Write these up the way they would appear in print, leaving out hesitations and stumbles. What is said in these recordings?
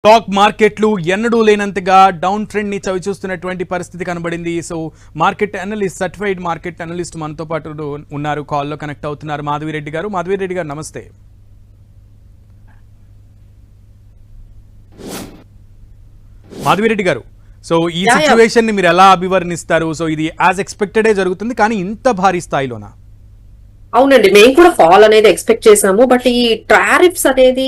Stock మార్కెట్లు ఎన్నడూ లేనంతగా down trend ని చవిచూస్తున్నటువంటి పరిస్థితి కనబడింది. So market analyst, certified market analyst మనతో పాటు ఉన్నారు, కాల్లో కనెక్ట్ అవుతున్నారు మాధవిరెడ్డి గారు. మాధవిరెడ్డి గారు నమస్తే. మాధవిరెడ్డి గారు, సో ఈ సిచ్యువేషన్ ని మీరు ఎలా అభివర్ణిస్తారు? సో ఇది యాజ్ ఎక్స్పెక్టెడే జరుగుతుంది, కానీ ఇంత భారీ స్థాయిలోనా? అవునండి, మేము కూడా ఫాల్ అనేది ఎక్స్పెక్ట్ చేసాము. బట్ ఈ టారిఫ్స్ అనేది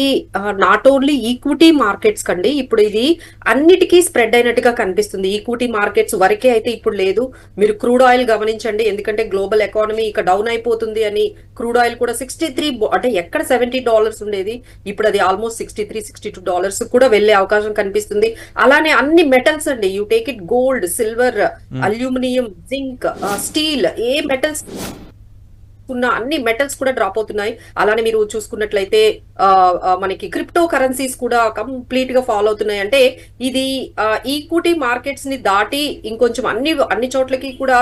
నాట్ ఓన్లీ ఈక్విటీ మార్కెట్స్ కండి, ఇప్పుడు ఇది అన్నిటికీ స్ప్రెడ్ అయినట్టుగా కనిపిస్తుంది. ఈక్విటీ మార్కెట్స్ వరకే అయితే ఇప్పుడు లేదు. మీరు క్రూడ్ ఆయిల్ గమనించండి, ఎందుకంటే గ్లోబల్ ఎకానమీ ఇక డౌన్ అయిపోతుంది అని క్రూడ్ ఆయిల్ కూడా 63 అంటే ఎక్కడ $70 ఉండేది, ఇప్పుడు అది ఆల్మోస్ట్ $63-62 కూడా వెళ్లే అవకాశం కనిపిస్తుంది. అలానే అన్ని మెటల్స్ అండి, you take it gold, silver, aluminium, zinc, steel, A metals ఉన్న అన్ని మెటల్స్ కూడా డ్రాప్ అవుతున్నాయి. అలానే మీరు చూసుకున్నట్లయితే మనకి క్రిప్టో కరెన్సీస్ కూడా కంప్లీట్ గా ఫాలో అవుతున్నాయి. అంటే ఇది ఈక్విటీ మార్కెట్స్ ని దాటి ఇంకొంచెం అన్ని చోట్లకి కూడా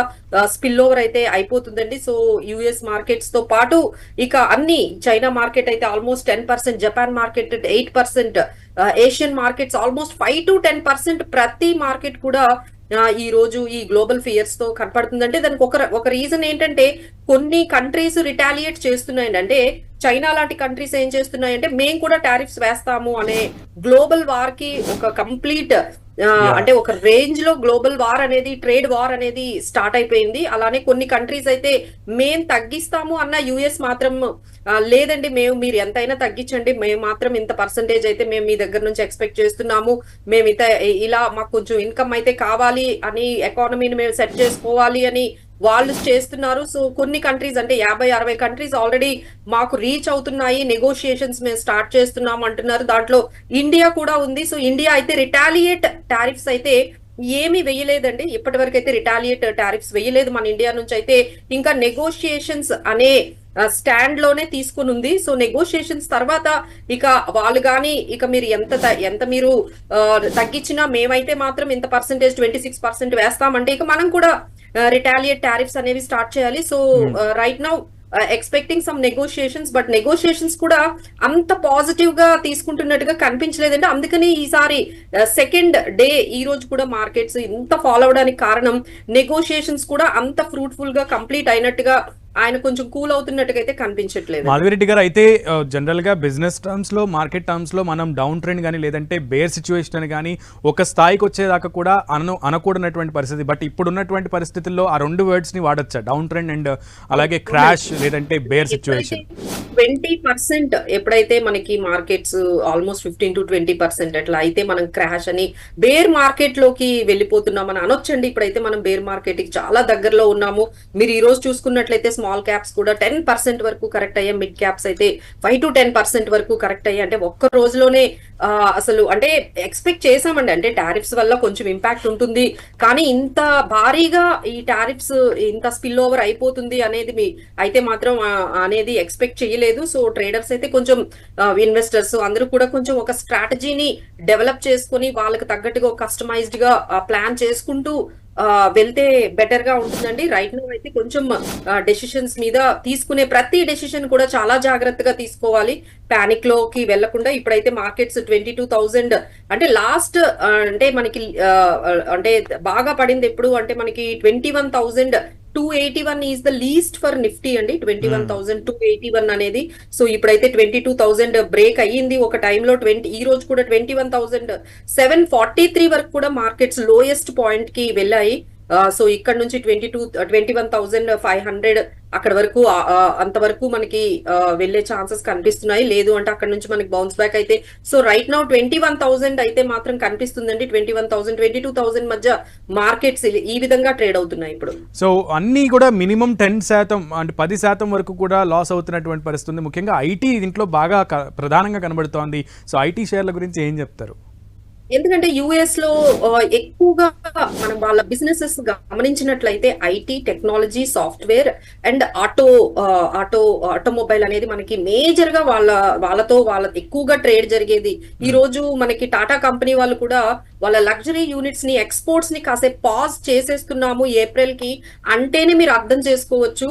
స్పిల్ ఓవర్ అయితే అయిపోతుందండి. సో యుఎస్ మార్కెట్స్ తో పాటు ఇక అన్ని చైనా మార్కెట్ అయితే almost 10%, Japan market 8%, Asian markets almost 5 to 10%. ప్రతి మార్కెట్ కూడా ఈ రోజు ఈ గ్లోబల్ ఫియర్స్ తో కనపడుతుందంటే దానికి ఒక రీజన్ ఏంటంటే కొన్ని కంట్రీస్ రిటాలియేట్ చేస్తున్నాయండి. అంటే చైనా లాంటి కంట్రీస్ ఏం చేస్తున్నాయంటే మేము కూడా టారిఫ్స్ వేస్తాము అనే గ్లోబల్ వార్ కి ఒక కంప్లీట్ అంటే ఒక రేంజ్ లో గ్లోబల్ వార్ అనేది, ట్రేడ్ వార్ అనేది స్టార్ట్ అయిపోయింది. అలానే కొన్ని కంట్రీస్ అయితే మేం తగ్గిస్తాము అన్న యుఎస్ మాత్రం లేదండి, మీరు ఎంతైనా తగ్గించండి, మేము మాత్రం ఇంత పర్సంటేజ్ అయితే మేము మీ దగ్గర నుంచి ఎక్స్పెక్ట్ చేస్తున్నాము, మేము ఇలా మాకు కొంచెం ఇన్కమ్ అయితే కావాలి అని, ఎకానమీని మేము సెట్ చేసుకోవాలి అని వాళ్ళు చేస్తున్నారు. సో కొన్ని కంట్రీస్ అంటే 50-60 కంట్రీస్ ఆల్రెడీ మాకు రీచ్ అవుతున్నాయి, నెగోషియేషన్స్ మేము స్టార్ట్ చేస్తున్నాం అంటున్నారు. దాంట్లో ఇండియా కూడా ఉంది. సో ఇండియా అయితే రిటాలియేట్ టారిఫ్స్ అయితే ఏమీ వేయలేదండి, ఇప్పటి వరకు అయితే రిటాలియేట్ టారిఫ్స్ వేయలేదు మన ఇండియా నుంచి. అయితే ఇంకా నెగోషియేషన్స్ అనే స్టాండ్ లోనే తీసుకుని ఉంది. సో నెగోషియేషన్స్ తర్వాత ఇక వాళ్ళు కానీ ఇక మీరు ఎంత మీరు తగ్గించినా మేమైతే మాత్రం ఇంత పర్సెంటేజ్ 26% వేస్తామంటే ఇక మనం కూడా రిటాలియేట్ టారిఫ్స్ అనేవి స్టార్ట్ చేయాలి. So right now expecting some negotiations, but negotiations కూడా అంత పాజిటివ్ గా తీసుకుంటున్నట్టుగా కనిపించలేదంటే అందుకని ఈసారి సెకండ్ డే ఈ రోజు కూడా మార్కెట్స్ ఇంత ఫాలో అవడానికి కారణం నెగోషియేషన్స్ కూడా అంత ఫ్రూట్ఫుల్ గా కంప్లీట్ అయినట్టుగా ఆయన కొంచెం కూల్ అవుతున్నట్టుగా అయితే కనిపించట్లేదు. మాధవిరెడ్డి గారు, అయితే జనరల్ గా బిజినెస్ టర్మ్స్ లో, మార్కెట్ టర్మ్స్ లో మనం డౌన్ ట్రెండ్ కానీ లేదంటే బేర్ సిచ్యువేషన్ అని కానీ ఒక స్థాయికి వచ్చేదాకా కూడా అనకూడనటువంటి పరిస్థితి. బట్ ఇప్పుడు ఉన్నటువంటి పరిస్థితుల్లో ఆ రెండు వర్డ్స్ ని వాడచ్చా, డౌన్ ట్రెండ్ అండ్ అలాగే క్రాష్ లేదంటే బేర్ సిచ్యువేషన్? 20% ఎప్పుడైతే మనకి మార్కెట్స్ ఆల్మోస్ట్ 15 to 20% అట్లా అయితే మనం క్రాష్ అని బేర్ మార్కెట్ లోకి వెళ్ళిపోతున్నాం అని అనొచ్చండి. ఇప్పుడైతే మనం బేర్ మార్కెట్ కి చాలా దగ్గరలో ఉన్నాము. మీరు ఈ రోజు చూసుకున్నట్లయితే స్మాల్ క్యాప్స్ కూడా 10% వరకు కరెక్ట్ అయ్యాయి, మిడ్ క్యాప్స్ అయితే 5 to 10% వరకు కరెక్ట్ అయ్యాయి. అంటే ఒక్క రోజులోనే అసలు అంటే ఎక్స్పెక్ట్ చేసామండి, అంటే టారిఫ్స్ వల్ల కొంచెం ఇంపాక్ట్ ఉంటుంది, కానీ ఇంత భారీగా ఈ టారిఫ్స్ ఇంత స్పిల్ ఓవర్ అయిపోతుంది అనేది అయితే మాత్రం అనేది ఎక్స్పెక్ట్ చేయలేదు. సో ట్రేడర్స్ అయితే కొంచెం ఇన్వెస్టర్స్ అందరూ కూడా కొంచెం ఒక స్ట్రాటజీని డెవలప్ చేసుకుని వాళ్ళకి తగ్గట్టుగా కస్టమైజ్డ్ గా ప్లాన్ చేసుకుంటూ వెళ్తే బెటర్ గా ఉంటుందండి. రైట్ నౌ అయితే కొంచెం డెసిషన్స్ మీద తీసుకునే ప్రతి డెసిషన్ కూడా చాలా జాగ్రత్తగా తీసుకోవాలి, పానిక్ లోకి వెళ్లకుండా. ఇప్పుడైతే మార్కెట్స్ 22,000 అంటే లాస్ట్ అంటే మనకి అంటే బాగా పడింది ఎప్పుడు అంటే మనకి 21,281 is the least for Nifty అండి, 21,281 అనేది. సో ఇప్పుడైతే 22,000 బ్రేక్ అయ్యింది ఒక టైంలో. ఈ రోజు కూడా 21,743 వరకు కూడా మార్కెట్స్ లోయెస్ట్ పాయింట్ కి వెళ్ళాయి. సో ఇక్కడ నుంచి 21,500 అక్కడ వరకు అంతవరకు మనకి వెళ్లే ఛాన్సెస్ కనిపిస్తున్నాయి. లేదు అంటే అక్కడ నుంచి మనకి బౌన్స్ బ్యాక్ అయితే. సో రైట్ నౌ 21,000 అయితే మాత్రం కనిపిస్తుందండి. 21,000 22,000 మధ్య మార్కెట్స్ ఈ విధంగా ట్రేడ్ అవుతున్నాయి ఇప్పుడు. సో అన్ని కూడా మినిమం 10% అంటే 10% వరకు కూడా లాస్ అవుతున్నటువంటి పరిస్థితి. ముఖ్యంగా ఐటీ దీంట్లో బాగా ప్రధానంగా కనబడుతోంది. సో ఐటీ షేర్ల గురించి ఏం చెప్తారు? ఎందుకంటే యుఎస్ లో ఎక్కువగా మనం వాళ్ళ బిజినెసెస్ గమనించినట్లయితే IT, technology, software and automobile అనేది మనకి మేజర్ గా వాళ్ళతో ఎక్కువగా ట్రేడ్ జరిగేది. ఈ రోజు మనకి టాటా కంపెనీ వాళ్ళు కూడా వాళ్ళ లగ్జరీ యూనిట్స్ ని, ఎక్స్పోర్ట్స్ ని కాసేపు పాజ్ చేసేస్తున్నాము ఏప్రిల్ కి అంటేనే మీరు అర్థం చేసుకోవచ్చు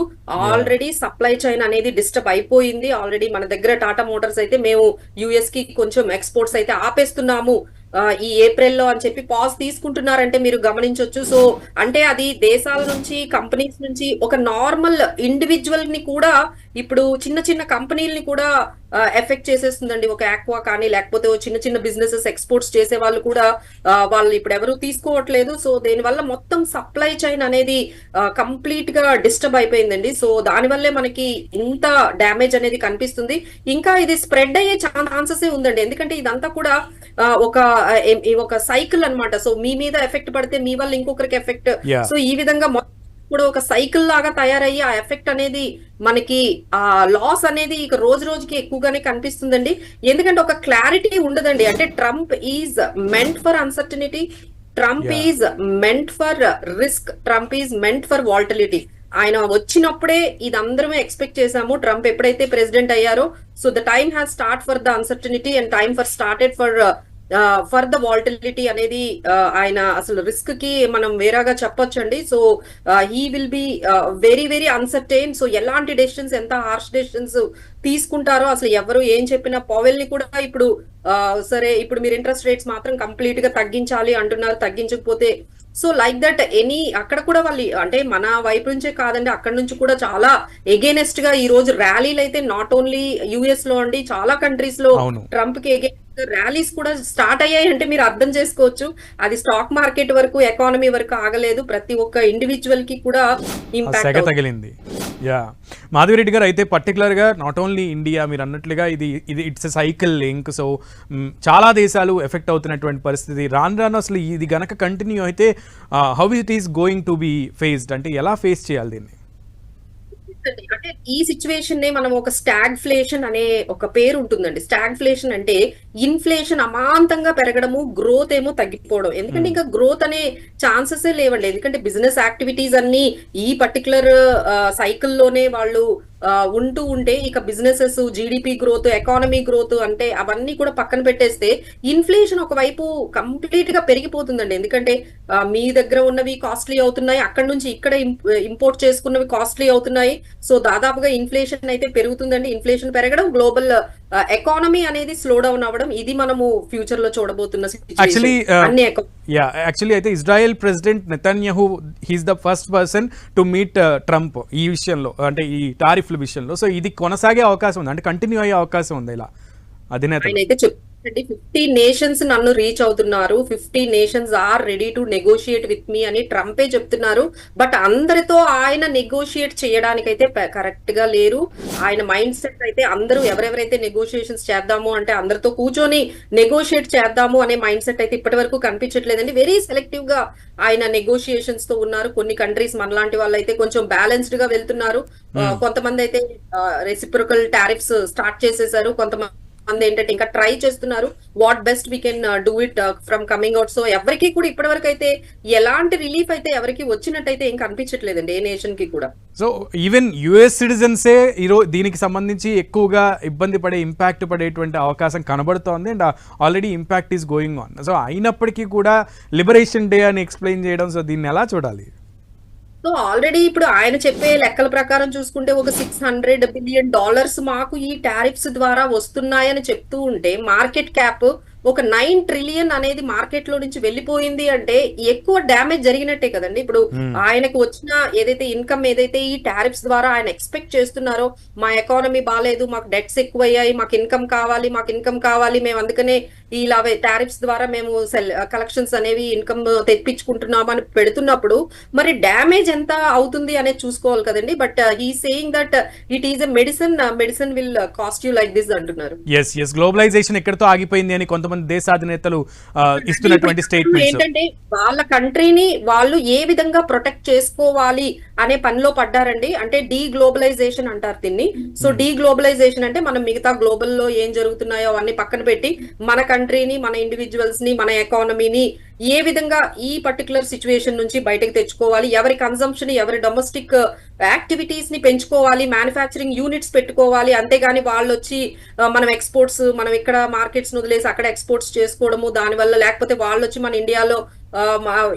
ఆల్రెడీ సప్లై చైన్ అనేది డిస్టర్బ్ అయిపోయింది. ఆల్రెడీ మన దగ్గర టాటా మోటార్స్ అయితే మేము యుఎస్ కి కొంచెం ఎక్స్పోర్ట్స్ అయితే ఆపేస్తున్నాము ఈ ఏప్రిల్లో అని చెప్పి పాజ్ తీసుకుంటున్నారంటే మీరు గమనించొచ్చు. సో అంటే అది దేశాల నుంచి కంపెనీస్ నుంచి ఒక నార్మల్ ఇండివిజువల్ ని కూడా ఇప్పుడు చిన్న చిన్న కంపెనీలని కూడా ఎఫెక్ట్ చేసేస్తుందండి. ఒక ఆక్వా కానీ లేకపోతే చిన్న చిన్న బిజినెసెస్ ఎక్స్పోర్ట్స్ చేసే వాళ్ళు కూడా వాళ్ళు ఇప్పుడు ఎవరు తీసుకోవట్లేదు. సో దీనివల్ల మొత్తం సప్లై చైన్ అనేది కంప్లీట్ గా డిస్టర్బ్ అయిపోయిందండి. సో దానివల్లే మనకి ఇంత డ్యామేజ్ అనేది కనిపిస్తుంది. ఇంకా ఇది స్ప్రెడ్ అయ్యే ఛాన్సెస్ ఉందండి. ఎందుకంటే ఇదంతా కూడా ఒక సైకిల్ అన్నమాట. సో మీ మీద ఎఫెక్ట్ పడితే మీ వల్ల ఇంకొకరికి ఎఫెక్ట్. సో ఈ విధంగా కూడా ఒక సైకిల్ లాగా తయారయ్యి ఆ ఎఫెక్ట్ అనేది మనకి ఆ లాస్ అనేది ఇక రోజు రోజుకి ఎక్కువగానే కనిపిస్తుందండి. ఎందుకంటే ఒక క్లారిటీ ఉండదండి. అంటే Trump is meant for uncertainty, Trump is meant for risk, Trump is meant for volatility. ఆయన వచ్చినప్పుడే ఇది అందరమే ఎక్స్పెక్ట్ చేశాము. ట్రంప్ ఎప్పుడైతే ప్రెసిడెంట్ అయ్యారో so the time has start for the uncertainty and time for started for the volatility అనేది ఆయన అసలు risk కి మనం వేరేగా చెప్పొచ్చండి. So he will be very very uncertain. So ఎలాంటి డెసిషన్స్, ఎంత హార్ష్ డెసిషన్స్ తీసుకుంటారో అసలు ఎవరు ఏం చెప్పినా, పవెల్ ని కూడా ఇప్పుడు సరే ఇప్పుడు మీరు ఇంట్రెస్ట్ రేట్స్ మాత్రం కంప్లీట్ గా తగ్గించాలి అంటున్నారు, తగ్గించకపోతే సో లైక్ దట్ అక్కడ కూడా వాళ్ళు అంటే మన వైపు నుంచే కాదండి, అక్కడ నుంచి కూడా చాలా ఎగేనెస్ట్ గా ఈ రోజు ర్యాలీలు అయితే నాట్ ఓన్లీ యుఎస్ లో అండి, చాలా కంట్రీస్ లో ట్రంప్ కి ఎగేనెస్ట్ ర్యాలీస్ కూడా స్టార్ట్ అయ్యాయి. అంటే మీరు అర్థం చేసుకోవచ్చు అది స్టాక్ మార్కెట్ వరకు, ఎకానమీ వరకు ఆగలేదు, ప్రతి ఒక్క ఇండివిజువల్ కి కూడా ఇంపాక్ట్ తగిలింది. యా మాధవిరెడ్డి గారు, అయితే పర్టికులర్గా నాట్ ఓన్లీ ఇండియా మీరు అన్నట్లుగా ఇది it's a cycle link. So చాలా దేశాలు ఎఫెక్ట్ అవుతున్నటువంటి పరిస్థితి. రాను రాను అసలు ఇది గనక కంటిన్యూ అయితే how it is going to be faced, అంటే ఎలా ఫేస్ చేయాలి దీన్ని? అంటే ఈ సిచ్యువేషన్ నే మనం ఒక స్టాగ్ఫ్లేషన్ అనే ఒక పేరు ఉంటుందండి. స్టాగ్ఫ్లేషన్ అంటే ఇన్ఫ్లేషన్ అమాంతంగా పెరగడము, గ్రోత్ ఏమో తగ్గిపోవడం. ఎందుకంటే ఇంకా గ్రోత్ అనే ఛాన్సెస్ లేవండి. ఎందుకంటే బిజినెస్ యాక్టివిటీస్ అన్ని ఈ పర్టికులర్ సైకిల్లోనే వాళ్ళు ఉంటూ ఉంటే ఇక businesses, GDP growth, economy growth అంటే అవన్నీ కూడా పక్కన పెట్టేస్తే ఇన్ఫ్లేషన్ ఒకవైపు కంప్లీట్ గా పెరిగిపోతుందండి. ఎందుకంటే మీ దగ్గర ఉన్నవి కాస్ట్లీ అవుతున్నాయి, అక్కడ నుంచి ఇక్కడ ఇంపోర్ట్ చేసుకున్నవి కాస్ట్లీ అవుతున్నాయి. సో దాదాపుగా ఇన్ఫ్లేషన్ అయితే పెరుగుతుందండి. ఇన్ఫ్లేషన్ పెరగడం, గ్లోబల్ ఎకానమీ అనేది స్లో డౌన్ అవ్వడం, ఇది మనము ఫ్యూచర్ లో చూడబోతున్న సిచ్యువేషన్. యాక్చువల్లీ అయితే Israel president Netanyahu he's the first person to meet Trump ఈ విషయంలో, అంటే ఈ టారిఫ్ల విషయంలో. సో ఇది కొనసాగే అవకాశం ఉంది, అంటే కంటిన్యూ అయ్యే అవకాశం ఉంది ఇలా అధినేత. 50 నేషన్స్ నన్ను రీచ్ అవుతున్నారు, 50 nations are ready to negotiate with me అని ట్రంపే చెప్తున్నారు. బట్ అందరితో ఆయన నెగోషియేట్ చేయడానికైతే కరెక్ట్ గా లేరు. ఆయన మైండ్ సెట్ అయితే అందరూ ఎవరెవరైతే నెగోషియేషన్స్ చేద్దాము అంటే అందరితో కూర్చొని నెగోషియేట్ చేద్దాము అనే మైండ్ సెట్ అయితే ఇప్పటి వరకు కనిపించట్లేదండి. వెరీ సెలెక్టివ్ గా ఆయన నెగోషియేషన్స్ తో ఉన్నారు. కొన్ని కంట్రీస్ మనలాంటి వాళ్ళు అయితే కొంచెం బ్యాలెన్స్డ్ గా వెళ్తున్నారు. కొంతమంది అయితే రెసిప్రోకల్ టారిఫ్స్ స్టార్ట్ చేసేసారు, కొంతమంది ఏంటంటే ఇంకా ట్రై చేస్తున్నారు. What best we can do it from coming out. So ఎవరికి కూడా ఇప్పటి వరకు అయితే ఎలాంటి రిలీఫ్ అయితే ఎవరికి వచ్చినట్టయితే ఏం కనిపించట్లేదండి ఏ నేషన్ కి కూడా. సో ఈవెన్ యుఎస్ సిటిజన్సే ఈరోజు దీనికి సంబంధించి ఎక్కువగా ఇబ్బంది పడే, ఇంపాక్ట్ పడేటువంటి అవకాశం కనబడుతోంది. And already impact is going on. So అయినప్పటికీ కూడా లిబరేషన్ డే అని ఎక్స్ప్లెయిన్ చేయడం, సో దీన్ని ఎలా చూడాలి? సో ఆల్రెడీ ఇప్పుడు ఆయన చెప్పే లెక్కల ప్రకారం చూసుకుంటే ఒక $600 బిలియన్ మాకు ఈ టారిఫ్స్ ద్వారా వస్తున్నాయని చెప్తూ ఉంటే మార్కెట్ క్యాప్ ఒక 9 ట్రిలియన్ అనేది మార్కెట్ లో నుంచి వెళ్ళిపోయింది అంటే ఎక్కువ డ్యామేజ్ జరిగినట్టే కదండి. ఇప్పుడు ఆయనకు వచ్చిన ఏదైతే ఇన్కమ్ ఏదైతే ఈ టారిఫ్స్ ద్వారా ఆయన ఎక్స్పెక్ట్ చేస్తున్నారో, మా ఎకానమీ బాగాలేదు, మాకు డెట్స్ ఎక్కువయ్యాయి, మాకు ఇన్కమ్ కావాలి, మేము అందుకనే ఇలా టారిఫ్స్ ద్వారా మేము కలెక్షన్స్ అనేవి ఇన్కమ్ తెప్పించుకుంటున్నాం అని పెడుతున్నప్పుడు మరి డ్యామేజ్ ఎంత అవుతుంది అనేది చూసుకోవాలి కదండి. But he saying that it is a medicine will cost you like this అంటున్నారు. గ్లోబలైజేషన్ ఎక్కడితో ఆగిపోయింది అని కొంతమంది దేశాధినేతలు ఇస్తున్నటువంటి స్టేట్మెంట్స్ ఏంటంటే వాళ్ళ కంట్రీని వాళ్ళు ఏ విధంగా ప్రొటెక్ట్ చేసుకోవాలి అనే పనిలో పడ్డారండి. అంటే డీ గ్లోబలైజేషన్ అంటారు దీన్ని. సో డీ గ్లోబలైజేషన్ అంటే మనం మిగతా గ్లోబల్ లో ఏం జరుగుతున్నాయో అవన్నీ పక్కన పెట్టి మన కంట్రీని, మన ఇండివిజువల్స్ ని, మన ఎకానమీని ఏ విధంగా ఈ పర్టికులర్ సిచ్యువేషన్ నుంచి బయటకు తెచ్చుకోవాలి, ఎవరి కన్సంప్షన్, ఎవరి డొమెస్టిక్ యాక్టివిటీస్ ని పెంచుకోవాలి, మ్యానుఫ్యాక్చరింగ్ యూనిట్స్ పెట్టుకోవాలి. అంతేగాని వాళ్ళు వచ్చి మనం ఎక్స్పోర్ట్స్, మనం ఇక్కడ మార్కెట్స్ వదిలేసి అక్కడ ఎక్స్పోర్ట్స్ చేసుకోవడము, దానివల్ల లేకపోతే వాళ్ళు వచ్చి మన ఇండియాలో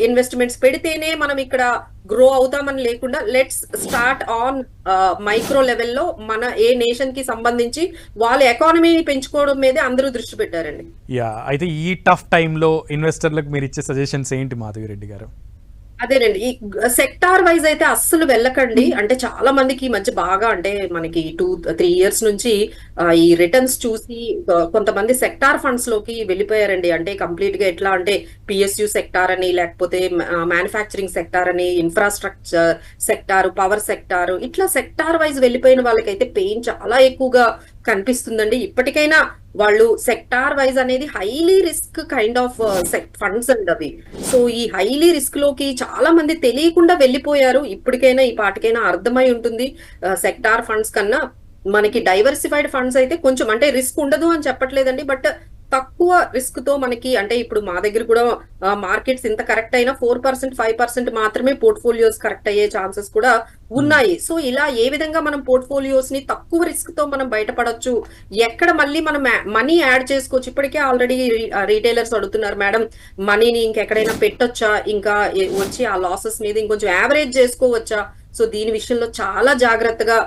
ఇన్వెస్ట్మెంట్స్ పెడితేనే మనం ఇక్కడ గ్రో అవుతామని లేకుండా లెట్స్ స్టార్ట్ ఆన్ మైక్రో లెవెల్లో మన ఏ నేషన్ కి సంబంధించి వాళ్ళ ఎకానమీని పెంచుకోవడం మీదే అందరూ దృష్టి పెట్టారండి. యా, అయితే ఈ టఫ్ టైంలో ఇన్వెస్టర్లకు మీరు ఇచ్చే సజెషన్స్ ఏంటి మాధవి రెడ్డి గారు? అదేనండి, ఈ సెక్టార్ వైజ్ అయితే అస్సలు వెళ్ళకండి. అంటే చాలా మందికి ఈ మధ్య బాగా అంటే మనకి 2-3 ఇయర్స్ నుంచి ఈ రిటర్న్స్ చూసి కొంతమంది సెక్టార్ ఫండ్స్ లోకి వెళ్ళిపోయారండి. అంటే కంప్లీట్ గా ఎట్లా అంటే పిఎస్యు సెక్టార్ అని, లేకపోతే మ్యానుఫ్యాక్చరింగ్ సెక్టార్ అని, ఇన్ఫ్రాస్ట్రక్చర్ సెక్టార్, పవర్ సెక్టార్, ఇట్లా సెక్టార్ వైజ్ వెళ్ళిపోయిన వాళ్ళకైతే పెయిన్ చాలా ఎక్కువగా కనిపిస్తుందండి. ఇప్పటికైనా వాళ్ళు సెక్టార్ వైజ్ అనేది highly risk kind of funds అండి అవి. సో ఈ హైలీ రిస్క్ లోకి చాలా మంది తెలియకుండా వెళ్ళిపోయారు. ఇప్పటికైనా ఈ పాటికైనా అర్థమై ఉంటుంది. సెక్టార్ ఫండ్స్ కన్నా మనకి డైవర్సిఫైడ్ ఫండ్స్ అయితే కొంచెం అంటే రిస్క్ ఉండదు అని చెప్పట్లేదండి, బట్ తక్కువ రిస్క్ తో మనకి అంటే ఇప్పుడు మా దగ్గర కూడా మార్కెట్స్ ఇంత కరెక్ట్ అయినా 4%, 5% మాత్రమే పోర్ట్ఫోలియోస్ కరెక్ట్ అయ్యే ఛాన్సెస్ కూడా ఉన్నాయి. సో ఇలా ఏ విధంగా మనం పోర్ట్ఫోలియోస్ ని తక్కువ రిస్క్ తో మనం బయటపడొచ్చు, ఎక్కడ మళ్ళీ మనం మనీ యాడ్ చేసుకోవచ్చు. ఇప్పటికే ఆల్రెడీ రీటైలర్స్ అడుగుతున్నారు, మేడం మనీని ఇంకెక్కడైనా పెట్టొచ్చా, ఇంకా వచ్చి ఆ లాసెస్ మీద ఇంకొంచెం యావరేజ్ చేసుకోవచ్చా. సో దీని విషయంలో చాలా జాగ్రత్తగా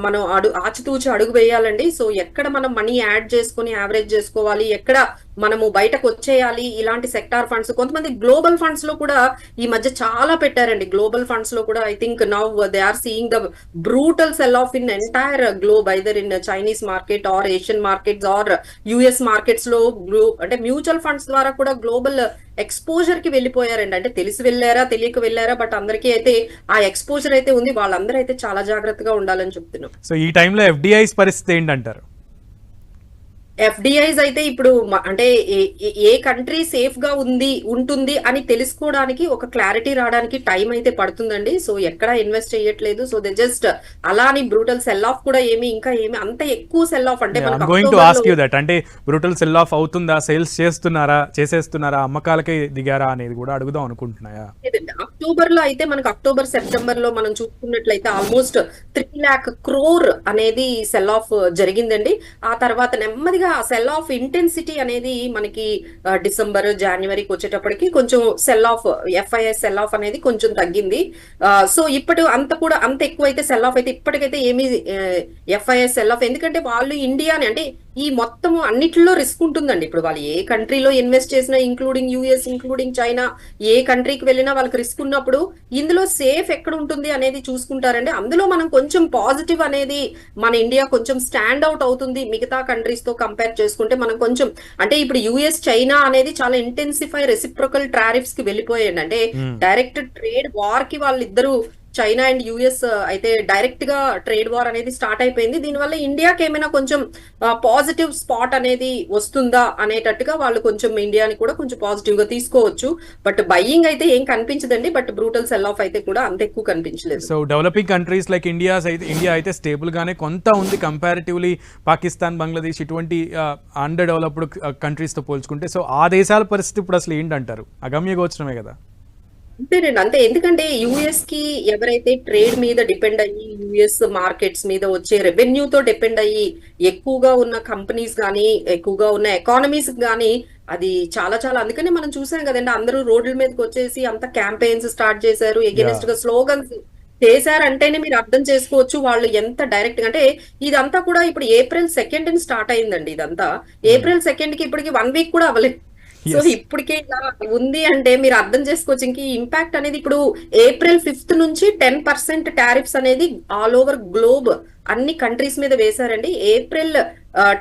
మనం ఆచితూచి అడుగు వేయాలండి. సో ఎక్కడ మనం మనీ యాడ్ చేసుకుని యావరేజ్ చేసుకోవాలి, ఎక్కడ మనము బయటకు వచ్చేయాలి, ఇలాంటి సెక్టార్ ఫండ్స్. కొంతమంది గ్లోబల్ ఫండ్స్ లో కూడా ఈ మధ్య చాలా పెట్టారండి. గ్లోబల్ ఫండ్స్ లో కూడా I think now they are seeing the brutal sell off in entire globe, either in Chinese market or Asian markets or US markets లో అంటే మ్యూచువల్ ఫండ్స్ ద్వారా కూడా గ్లోబల్ ఎక్స్పోజర్ కి వెళ్ళిపోయారండి. అంటే తెలిసి వెళ్ళారా తెలియక వెళ్ళారా, బట్ అందరికీ అయితే ఆ ఎక్స్పోజర్ అయితే ఉంది. వాళ్ళందరూ అయితే చాలా జాగ్రత్తగా ఉండాలని చెప్తున్నాం. సో ఈ టైంలో ఎఫ్డిఐస్ పరిస్థితి ఏంటంటారు? ఎఫ్డిఐస్ అయితే ఇప్పుడు అంటే ఏ కంట్రీ సేఫ్ గా ఉంటుంది అని తెలుసుకోవడానికి ఒక క్లారిటీ రావడానికి టైం అయితే పడుతుందండి. సో ఎక్కడ ఇన్వెస్ట్ చేయట్లేదు. సో దే జస్ట్ అలా అని బ్రూటల్ సెల్ ఆఫ్ కూడా ఇంకా ఏమి అంత ఎక్కువ సెల్ ఆఫ్ అంటే అంటే బ్రూటల్ సెల్ ఆఫ్ అవుతుందా, సేల్స్ చేసేస్తున్నారా, అమ్మకాలకే దిగారా అనేది కూడా అడుగుదాం అనుకుంటున్నాయా? అక్టోబర్ లో అయితే మనకు అక్టోబర్ సెప్టెంబర్ లో మనం చూసుకున్నట్లయితే ఆల్మోస్ట్ 3 lakh crore అనేది సెల్ ఆఫ్ జరిగిందండి. ఆ తర్వాత నెమ్మదిగా ఆ సెల్ ఆఫ్ ఇంటెన్సిటీ అనేది మనకి డిసెంబర్ జనవరికి వచ్చేటప్పటికి కొంచెం sell off FIs sell off అనేది కొంచెం తగ్గింది. సో ఇప్పుడు అంత ఎక్కువైతే సెల్ ఆఫ్ అయితే ఇప్పటికైతే ఏమి ఎఫ్ఐఎస్ సెల్ ఆఫ్, ఎందుకంటే వాళ్ళు ఇండియాని అంటే ఈ మొత్తం అన్నిటిలో రిస్క్ ఉంటుందండి. ఇప్పుడు వాళ్ళు ఏ కంట్రీలో ఇన్వెస్ట్ చేసినా, ఇంక్లూడింగ్ యుఎస్, ఇంక్లూడింగ్ చైనా, ఏ కంట్రీకి వెళ్ళినా వాళ్ళకి రిస్క్ ఉన్నప్పుడు ఇందులో సేఫ్ ఎక్కడ ఉంటుంది అనేది చూసుకుంటారండి. అందులో మనం కొంచెం పాజిటివ్ అనేది మన ఇండియా కొంచెం స్టాండ్ అవుట్ అవుతుంది మిగతా కంట్రీస్ తో కంపేర్ చేసుకుంటే. మనం కొంచెం అంటే ఇప్పుడు యుఎస్ చైనా అనేది చాలా ఇంటెన్సిఫై రెసిప్రోకల్ టారిఫ్స్ కి వెళ్ళిపోయాయండి. అంటే డైరెక్ట్ ట్రేడ్ వార్ కి వాళ్ళిద్దరూ చైనా అండ్ యుఎస్ అయితే డైరెక్ట్ గా ట్రేడ్ వార్ అనేది స్టార్ట్ అయిపోయింది. దీనివల్ల ఇండియాకి ఏమైనా కొంచెం పాజిటివ్ స్పాట్ అనేది వస్తుందా అనేటట్టుగా వాళ్ళు కొంచెం ఇండియాని కూడా కొంచెం పాజిటివ్ గా తీసుకోవచ్చు. బట్ బయ్యింగ్ అయితే ఏం కనిపించదండి, బట్ బ్రూటల్ సెల్ ఆఫ్ అయితే కూడా అంత ఎక్కువ కనిపించలేదు. So developing countries like India అయితే స్టేబుల్ గానే కొంత ఉంది కంపారిటివ్లీ పాకిస్తాన్, బంగ్లాదేశ్ ఇటువంటి అండర్ డెవలప్డ్ కంట్రీస్ తో పోల్చుకుంటే. సో ఆ దేశాల పరిస్థితి ఇప్పుడు అసలు ఏంటంటారు? అగమ్య గోచరమే కదా. అంతేనండి, అంతే. ఎందుకంటే యుఎస్ కి ఎవరైతే ట్రేడ్ మీద డిపెండ్ అయ్యి, యుఎస్ మార్కెట్స్ మీద వచ్చే రెవెన్యూతో డిపెండ్ అయ్యి ఎక్కువగా ఉన్న కంపెనీస్ కానీ, ఎక్కువగా ఉన్న ఎకానమీస్ కానీ అది చాలా చాలా, అందుకని మనం చూసాం కదండి, అందరూ రోడ్ల మీదకి వచ్చేసి అంత క్యాంపెయిన్స్ స్టార్ట్ చేశారు, ఎగెనిస్ట్ గా స్లోగన్స్ చేశారంటేనే మీరు అర్థం చేసుకోవచ్చు వాళ్ళు ఎంత డైరెక్ట్. అంటే ఇదంతా కూడా ఇప్పుడు April 2nd స్టార్ట్ అయిందండి. ఇదంతా April 2nd కి ఇప్పటికి 1 week కూడా అవ్వలేదు. సో ఇప్పటికే ఇలా ఉంది అంటే మీరు అర్థం చేసుకోవచ్చు. ఇంక ఇంపాక్ట్ అనేది ఇప్పుడు April 5th నుంచి 10% టారిఫ్స్ అనేది ఆల్ ఓవర్ గ్లోబ్ అన్ని కంట్రీస్ మీద వేశారండి. April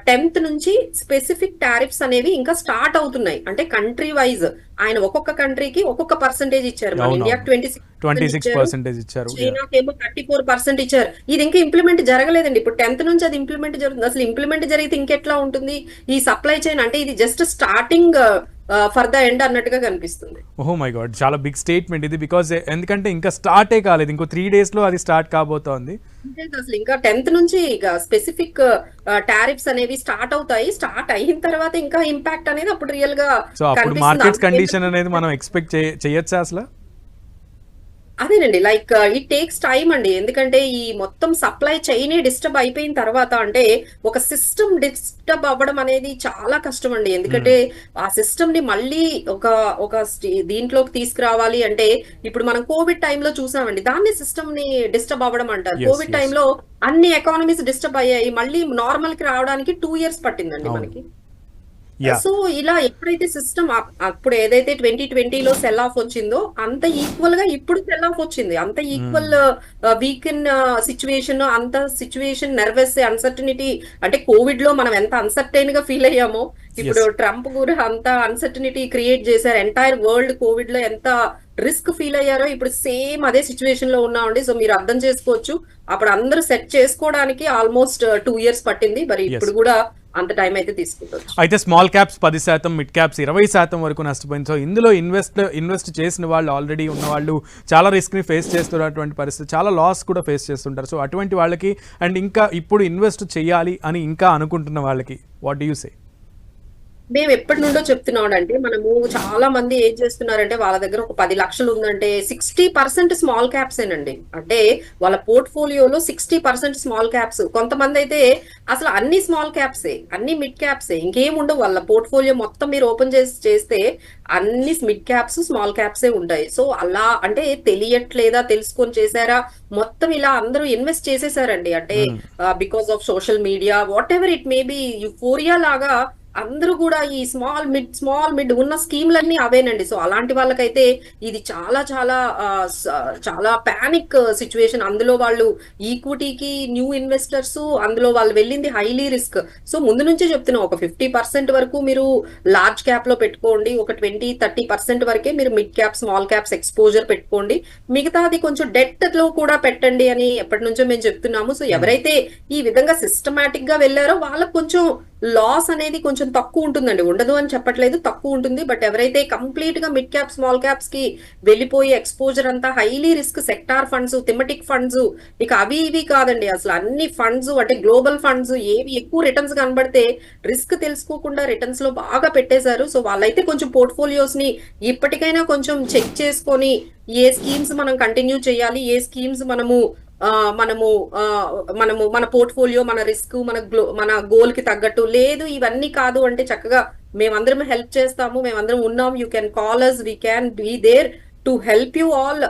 10th నుంచి స్పెసిఫిక్ టారిఫ్స్ అనేవి ఇంకా స్టార్ట్ అవుతున్నాయి. అంటే కంట్రీ వైజ్ ఆయన ఒక్కొక్క కంట్రీకి ఒక్కొక్క పర్సెంటేజ్ ఇచ్చారు. మన ఇండియాకి 26% ఇచ్చారు, చైనాకేమో 34% ఇచ్చారు. ఇది ఇంకా ఇంప్లిమెంట్ జరగలేదండి. ఇప్పుడు 10th నుంచి అది ఇంప్లిమెంట్ జరుగుతుంది. అసలు ఇంప్లిమెంట్ జరిగితే ఇంకెట్లా ఉంటుంది ఈ సప్లై చైన్? అంటే ఇది just starting for the end అన్నట్టుగా కనిపిస్తుంది. ఓహో మై గాడ్, చాలా బిగ్ స్టేట్మెంట్ ఇది. బికాజ్ ఎందుకంటే ఇంకా స్టార్టే కాలేదు, ఇంకో 3 days లో అది స్టార్ట్ కాబోతోంది. అసలు ఇంకా 10th నుంచి ఇక స్పెసిఫిక్ టారిఫ్స్ అనేవి స్టార్ట్ అవుతాయి. స్టార్ట్ అయిన తర్వాత ఇంకా ఇంపాక్ట్ అనేది అప్పుడు రియల్ గా సో అప్పుడు మార్కెట్ కండిషన్ అనేది మనం ఎక్స్పెక్ట్ చేయొచ్చా అసలు? అదేనండి. లైక్ ఇట్ టేక్స్ టైమ్ అండి. ఎందుకంటే ఈ మొత్తం సప్లై చైనే డిస్టర్బ్ అయిపోయిన తర్వాత అంటే ఒక సిస్టమ్ డిస్టర్బ్ అవ్వడం అనేది చాలా కష్టం అండి. ఎందుకంటే ఆ సిస్టమ్ ని మళ్ళీ ఒక ఒక దీంట్లోకి తీసుకురావాలి అంటే ఇప్పుడు మనం కోవిడ్ టైంలో చూసామండి. దాన్ని సిస్టమ్ ని డిస్టర్బ్ అవ్వడం అంటారు. ఎస్ కోవిడ్ ఎస్ టైంలో అన్ని ఎకానమీస్ డిస్టర్బ్ అయ్యాయి. మళ్ళీ నార్మల్ కి రావడానికి 2 years పట్టిందండి అవును. మనకి. యా సో ఇలా ఎప్పుడైతే సిస్టమ్ అప్పుడు ఏదైతే 2020లో సెల్ ఆఫ్ వచ్చిందో అంత ఈక్వల్ గా ఇప్పుడు సెల్ ఆఫ్ వచ్చింది. అంత ఈక్వల్ వీక్ ఇన్ సిచ్యువేషన్, అంత సిచ్యువేషన్ నర్వస్ అన్సర్టనిటీ. అంటే కోవిడ్ లో మనం ఎంత అన్సర్టైన్ గా ఫీల్ అయ్యామో ఇప్పుడు ఎస్ ట్రంప్ కూడా అంత అన్సర్టనిటీ క్రియేట్ చేశారు. ఎంటైర్ వరల్డ్ కోవిడ్ లో ఎంత రిస్క్ ఫీల్ అయ్యారో ఇప్పుడు సేమ్ అదే సిచ్యువేషన్ లో ఉన్నామండి. సో మీరు అర్థం చేసుకోవచ్చు. అప్పుడు అందరూ సెట్ చేసుకోవడానికి ఆల్మోస్ట్ 2 years పట్టింది. మరి ఎస్ ఇప్పుడు కూడా అంత టైం అయితే తీసుకుంటొచ్చు. అయితే స్మాల్ క్యాప్స్ 10%, మిడ్ క్యాప్స్ 20% వరకు నష్టపోయింది. సో ఇందులో ఇన్వెస్ట్ చేసిన వాళ్ళు, ఆల్రెడీ ఉన్న వాళ్ళు చాలా రిస్క్ని ఫేస్ చేస్తున్నటువంటి పరిస్థితి, చాలా లాస్ కూడా ఫేస్ చేస్తుంటారు. సో అటువంటి వాళ్ళకి అండ్ ఇంకా ఇప్పుడు ఇన్వెస్ట్ చేయాలి అని ఇంకా అనుకుంటున్న వాళ్ళకి వాట్ డూ యూ సే? మేము ఎప్పటి నుండో చెప్తున్నాం అంటే మనము చాలా మంది ఏం చేస్తున్నారంటే వాళ్ళ దగ్గర ఒక 10 లక్షలు ఉందంటే 60% స్మాల్ క్యాప్స్ ఏనండి. అంటే వాళ్ళ పోర్ట్ఫోలియోలో 60% స్మాల్ క్యాప్స్. కొంతమంది అయితే అసలు అన్ని స్మాల్ క్యాప్సే, అన్ని మిడ్ క్యాప్సే, ఇంకేం ఉండవు. వాళ్ళ పోర్ట్ఫోలియో మొత్తం మీరు ఓపెన్ చేస్తే అన్ని మిడ్ క్యాప్స్ స్మాల్ క్యాప్సే ఉంటాయి. సో అలా అంటే తెలియట్లేదా, తెలుసుకొని చేశారా, మొత్తం ఇలా అందరూ ఇన్వెస్ట్ చేసేసారండి. అంటే because of social media what ever it may be, euphoria లాగా అందరూ కూడా ఈ స్మాల్ మిడ్ ఉన్న స్కీమ్లన్నీ అవేనండి. సో అలాంటి వాళ్ళకైతే ఇది చాలా చాలా చాలా పానిక్ సిచ్యువేషన్. అందులో వాళ్ళు ఈక్విటీకి న్యూ ఇన్వెస్టర్స్, అందులో వాళ్ళు వెళ్ళింది హైలీ రిస్క్. సో ముందు నుంచే చెప్తున్నాం ఒక 50% వరకు మీరు లార్జ్ క్యాప్ లో పెట్టుకోండి, ఒక 20-30% వరకే మీరు mid cap small caps exposure పెట్టుకోండి, మిగతాది కొంచెం డెట్ లో కూడా పెట్టండి అని ఎప్పటి నుంచో మేము చెప్తున్నాము. సో ఎవరైతే ఈ విధంగా సిస్టమాటిక్ గా వెళ్ళారో వాళ్ళకు కొంచెం లాస్ అనేది కొంచెం తక్కువ ఉంటుందండి. ఉండదు అని చెప్పట్లేదు, తక్కువ ఉంటుంది. బట్ ఎవరైతే కంప్లీట్ గా మిడ్ క్యాప్ స్మాల్ క్యాప్స్ కి వెళ్ళిపోయి ఎక్స్పోజర్ అంతా highly risk sector funds, thematic funds, ఇక అవి ఇవి కాదండి, అసలు అన్ని ఫండ్స్ అంటే గ్లోబల్ ఫండ్స్ ఏవి ఎక్కువ రిటర్న్స్ కనబడితే రిస్క్ తెలుసుకోకుండా రిటర్న్స్ లో బాగా పెట్టేశారు. సో వాళ్ళైతే కొంచెం పోర్ట్ఫోలియోస్ ని ఇప్పటికైనా కొంచెం చెక్ చేసుకొని ఏ స్కీమ్స్ మనం కంటిన్యూ చేయాలి, ఏ స్కీమ్స్ మనము మన పోర్ట్ఫోలియో, మన రిస్క్, మన గోల్ కి తగ్గట్టు లేదు, ఇవన్నీ కాదు అంటే చక్కగా మేమందరం హెల్ప్ చేస్తాము, మేమందరం ఉన్నాం. You can call us, we can be there to help you all.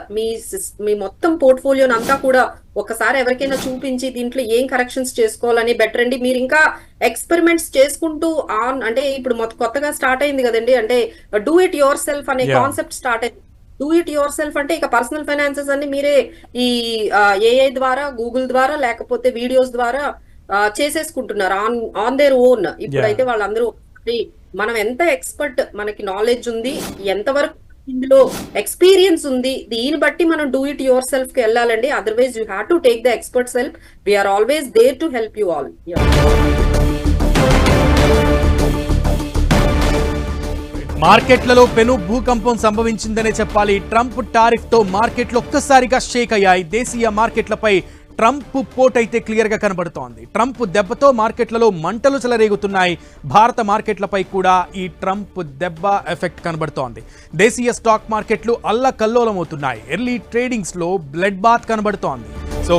మీ మొత్తం పోర్ట్ఫోలియోని అంతా కూడా ఒకసారి ఎవరికైనా చూపించి దీంట్లో ఏం కరెక్షన్స్ చేసుకోవాలని బెటర్ అండి. మీరు ఇంకా ఎక్స్పెరిమెంట్స్ చేసుకుంటూ అంటే ఇప్పుడు కొత్తగా స్టార్ట్ అయింది కదండి, అంటే డూ ఇట్ యువర్ సెల్ఫ్ అనే కాన్సెప్ట్ స్టార్ట్ అయింది. డూ ఇట్ యువర్ సెల్ఫ్ అంటే ఇక పర్సనల్ ఫైనాన్సెస్ అన్ని మీరే ఈ ఏఐ ద్వారా, గూగుల్ ద్వారా, లేకపోతే వీడియోస్ ద్వారా చేసేసుకుంటున్నారు ఆన్ దేర్ ఓన్. ఇప్పుడైతే వాళ్ళందరూ మనం ఎంత ఎక్స్పర్ట్, మనకి నాలెడ్జ్ ఉంది, ఎంతవరకు ఇందులో ఎక్స్పీరియన్స్ ఉంది, దీన్ని బట్టి మనం డూ ఇట్ యువర్ సెల్ఫ్ కి వెళ్ళాలండి. Otherwise you have to take the experts help. We're always there to help you all. మార్కెట్లలో పెను భూకంపం సంభవించిందనే చెప్పాలి. ట్రంప్ టారిఫ్ తో మార్కెట్లు ఒక్కసారిగా షేక్ అయ్యాయి. దేశీయ మార్కెట్లపై ట్రంప్ పోటైతే క్లియర్గా కనబడుతోంది. ట్రంప్ దెబ్బతో మార్కెట్లలో మంటలు చెలరేగుతున్నాయి. భారత మార్కెట్లపై కూడా ఈ ట్రంప్ దెబ్బ ఎఫెక్ట్ కనబడుతోంది. దేశీయ స్టాక్ మార్కెట్లు అల్లకల్లోలమవుతున్నాయి. ఎర్లీ ట్రేడింగ్స్ లో బ్లడ్ బాత్ కనబడుతోంది. సో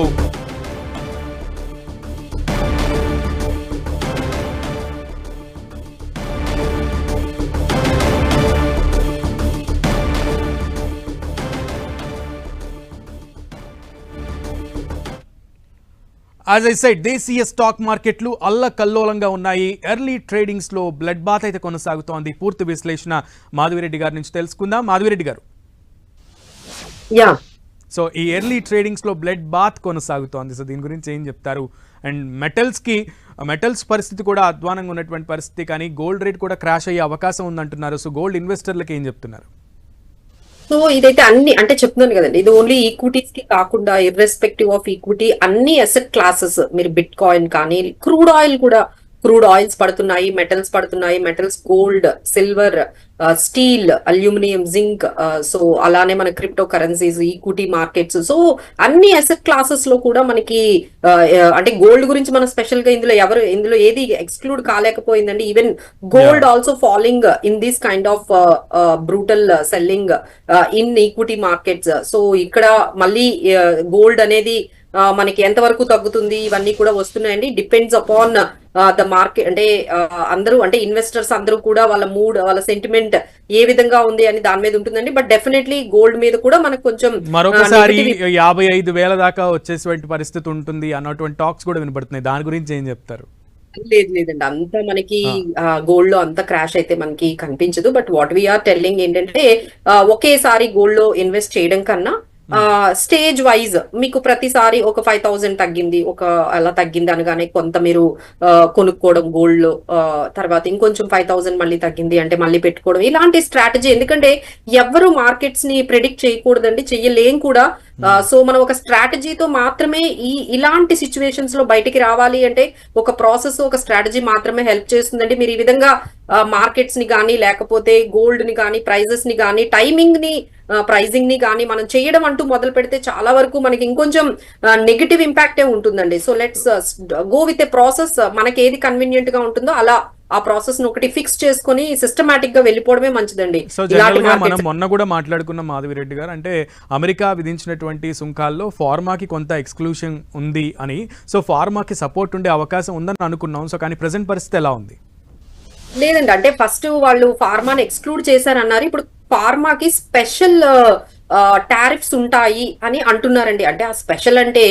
యాజ్ ఐ సెడ్, దేశీయ స్టాక్ మార్కెట్లు అల్లకల్లోలంగా ఉన్నాయి. ఎర్లీ ట్రేడింగ్స్ లో బ్లడ్ బాత్ అయితే కొనసాగుతోంది. పూర్తి విశ్లేషణ మాధవిరెడ్డి గారి నుంచి తెలుసుకుందాం. మాధవిరెడ్డి గారు, సో ఈ ఎర్లీ ట్రేడింగ్స్ లో బ్లడ్ బాత్ కొనసాగుతోంది. సో దీని గురించి ఏం చెప్తారు? అండ్ మెటల్స్ పరిస్థితి కూడా అధ్వానంగా ఉన్నటువంటి పరిస్థితి, కానీ గోల్డ్ రేట్ కూడా క్రాష్ అయ్యే అవకాశం ఉందంటున్నారు. సో గోల్డ్ ఇన్వెస్టర్లకు ఏం చెప్తున్నారు? సో ఇదైతే అన్ని అంటే చెప్తున్నాను కదండి, ఇది ఓన్లీ ఈక్విటీస్ కి కాకుండా ఇర్రెస్పెక్టివ్ ఆఫ్ ఈక్విటీ అన్ని అసెట్ క్లాసెస్, మీరు బిట్ కాయిన్ కానీ క్రూడ్ ఆయిల్ కూడా క్రూడ్ ఆయిల్స్ పడుతున్నాయి, metals gold, silver, steel, aluminium, zinc, so అలానే మన crypto currencies, equity markets, so అన్ని అసెట్ క్లాసెస్ లో కూడా మనకి అంటే గోల్డ్ గురించి మనం స్పెషల్ గా ఇందులో ఏది ఎక్స్క్లూడ్ కాలేకపోయిందండి. Even gold also following in this kind of brutal selling in equity markets. So ఇక్కడ మళ్ళీ గోల్డ్ అనేది మనకి ఎంతవరకు తగ్గుతుంది ఇవన్నీ కూడా వస్తున్నాయండి. డిపెండ్స్ అపాన్ ద మార్కెట్, అంటే అందరూ అంటే ఇన్వెస్టర్స్ అందరూ కూడా వాళ్ళ మూడ్, వాళ్ళ సెంటిమెంట్ ఏ విధంగా ఉంది అని దాని మీద ఉంటుందండి. బట్ డెఫినెట్లీ గోల్డ్ మీద కూడా మనకు కొంచెం మరొకసారి 55,000 దాకా వచ్చేటువంటి పరిస్థితి ఉంటుంది అన్నటువంటి టాక్స్ కూడా వినపడుతున్నాయి. దాని గురించి ఏం చెప్తారు? లేదండి, అంత మనకి గోల్డ్ లో అంత క్రాష్ అయితే మనకి కనిపించదు. బట్ వాట్ వీఆర్ టెల్లింగ్ ఏంటంటే ఒకేసారి గోల్డ్ లో ఇన్వెస్ట్ చేయడం కన్నా స్టేజ్ వైజ్ మీకు ప్రతిసారి ఒక 5,000 తగ్గింది, ఒక అలా తగ్గింది అనగానే కొంత మీరు కొనుక్కోవడం గోల్డ్ లో, తర్వాత ఇంకొంచెం 5,000 మళ్ళీ తగ్గింది అంటే మళ్ళీ పెట్టుకోవడం, ఇలాంటి స్ట్రాటజీ. ఎందుకంటే ఎవరు మార్కెట్స్ ని ప్రిడిక్ట్ చేయకూడదండి, చెయ్యలేం కూడా. సో మనం ఒక స్ట్రాటజీతో మాత్రమే ఇలాంటి సిచ్యువేషన్స్ లో బయటికి రావాలి అంటే ఒక ప్రాసెస్, ఒక స్ట్రాటజీ మాత్రమే హెల్ప్ చేస్తుందండి. మీరు ఈ విధంగా మార్కెట్స్ ని కానీ లేకపోతే గోల్డ్ ని కానీ ప్రైజెస్ ని కానీ టైమింగ్ ని ప్రైజింగ్ ని కానీ మనం చేయడం అంటూ మొదలు పెడితే చాలా వరకు మనకి ఇంకొంచెం నెగిటివ్ ఇంపాక్టే ఉంటుందండి. So let's go with a process. మనకి ఏది కన్వీనియంట్ గా ఉంటుందో అలా ఆ ప్రాసెస్ ని ఒకటి ఫిక్స్ చేసుకుని సిస్టమాటిక్ గా వెళ్ళిపోవడమే మంచిదండి. సో జనరల్ గా మనం మొన్న కూడా మాట్లాడుకున్న మాధవిరెడ్డి గారు, అంటే అమెరికా విధించినటువంటి సుంకాల్లో ఫార్మాకి కొంత ఎక్స్క్లూషన్ ఉంది అని, సో ఫార్మాకి సపోర్ట్ ఉండే అవకాశం ఉందని అనుకున్నాం. సో కానీ ప్రెసెంట్ పరిస్థితి ఎలా ఉంది? లేదండి, అంటే ఫస్ట్ వాళ్ళు ఫార్మాని ఎక్స్క్లూడ్ చేశారన్నారు. ఇప్పుడు ఫార్మాకి స్పెషల్ టారిఫ్స్ ఉంటాయి అని అంటున్నారండి. అంటే ఆ స్పెషల్ అంటే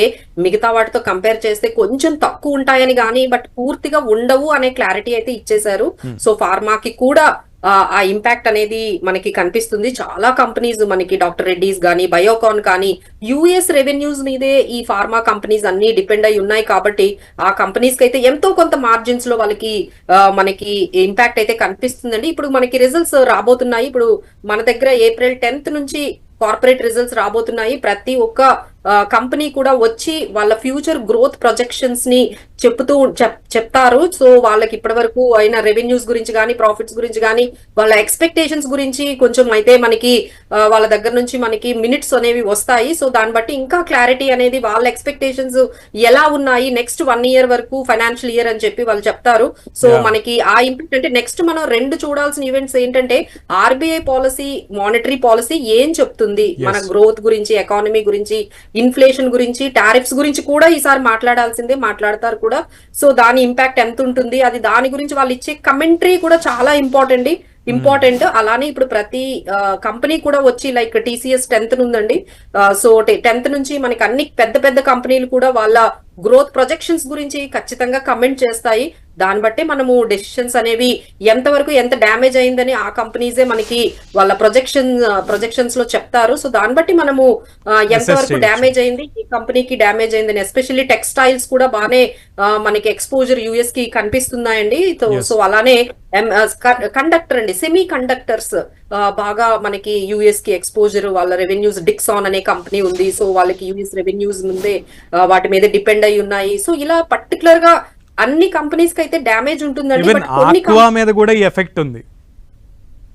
మిగతా వాటితో కంపేర్ చేస్తే కొంచెం తక్కువ ఉంటాయని కానీ బట్ పూర్తిగా ఉండవు అనే క్లారిటీ అయితే ఇచ్చేశారు. సో ఫార్మాకి కూడా ఆ ఇంపాక్ట్ అనేది మనకి కనిపిస్తుంది. చాలా కంపెనీస్ మనకి డాక్టర్ రెడ్డీస్ కానీ బయోకాన్ కానీ యుఎస్ రెవెన్యూస్ మీదే ఈ ఫార్మా కంపెనీస్ అన్ని డిపెండ్ అయి ఉన్నాయి కాబట్టి ఆ కంపెనీస్ కి అయితే ఎంతో కొంత మార్జిన్స్ లో వాళ్ళకి మనకి ఇంపాక్ట్ అయితే కనిపిస్తుందండి. ఇప్పుడు మనకి రిజల్ట్స్ రాబోతున్నాయి. ఇప్పుడు మన దగ్గర April 10th నుంచి కార్పొరేట్ రిజల్ట్స్ రాబోతున్నాయి. ప్రతి ఒక్క కంపెనీ కూడా వచ్చి వాళ్ళ ఫ్యూచర్ గ్రోత్ ప్రొజెక్షన్స్ ని చెప్తారు. సో వాళ్ళకి ఇప్పటి వరకు అయిన రెవెన్యూస్ గురించి కానీ ప్రాఫిట్స్ గురించి కానీ వాళ్ళ ఎక్స్పెక్టేషన్స్ గురించి కొంచెం అయితే మనకి వాళ్ళ దగ్గర నుంచి మనకి మినిట్స్ అనేవి వస్తాయి. సో దాన్ని బట్టి ఇంకా క్లారిటీ అనేది వాళ్ళ ఎక్స్పెక్టేషన్స్ ఎలా ఉన్నాయి నెక్స్ట్ 1 year వరకు ఫైనాన్షియల్ ఇయర్ అని చెప్పి వాళ్ళు చెప్తారు. సో మనకి ఆ ఇంపాక్ట్ అంటే నెక్స్ట్ మనం 2 చూడాల్సిన ఈవెంట్స్ ఏంటంటే ఆర్బీఐ పాలసీ, మానిటరీ పాలసీ ఏం చెప్తుంది మన గ్రోత్ గురించి, ఎకానమీ గురించి, ఇన్ఫ్లేషన్ గురించి, టారిఫ్స్ గురించి కూడా ఈసారి మాట్లాడాల్సిందే, మాట్లాడతారు కూడా. సో దాని ఇంపాక్ట్ ఎంత ఉంటుంది అది దాని గురించి వాళ్ళు ఇచ్చే కమెంటరీ కూడా చాలా ఇంపార్టెంట్. అలానే ఇప్పుడు ప్రతి కంపెనీ కూడా వచ్చి లైక్ TCS 10th ఉందండి. సో 10th నుంచి మనకి అన్ని పెద్ద కంపెనీలు కూడా వాళ్ళ గ్రోత్ ప్రొజెక్షన్స్ గురించి ఖచ్చితంగా కమెంట్ చేస్తాయి. దాన్ని బట్టి డెసిషన్స్ అనేవి ఎంతవరకు ఎంత డ్యామేజ్ అయిందని ఆ కంపెనీసే మనకి వాళ్ళ ప్రొజెక్షన్స్ లో చెప్తారు. సో దాన్ని బట్టి మనము ఎంతవరకు డ్యామేజ్ అయింది, ఈ కంపెనీకి డ్యామేజ్ అయిందని, ఎస్పెషల్లీ టెక్స్టైల్స్ కూడా బాగానే మనకి ఎక్స్పోజర్ యుఎస్ కి కనిపిస్తున్నాయండి. సో అలానే కండక్టర్ అండి, సెమీ కండక్టర్స్ బాగా మనకి యుఎస్ కి ఎక్స్పోజర్, వాళ్ళ రెవెన్యూస్ డిక్సాన్ అనే కంపెనీ ఉంది. సో వాళ్ళకి యుఎస్ రెవెన్యూస్ ముందే వాటి మీద డిపెండ్ అయి ఉన్నాయి. సో ఇలా పర్టికులర్ గా అన్ని కంపెనీస్ కి అయితే డ్యామేజ్ ఉంటుందండి. మీద కూడా ఈ ఎఫెక్ట్ ఉంది.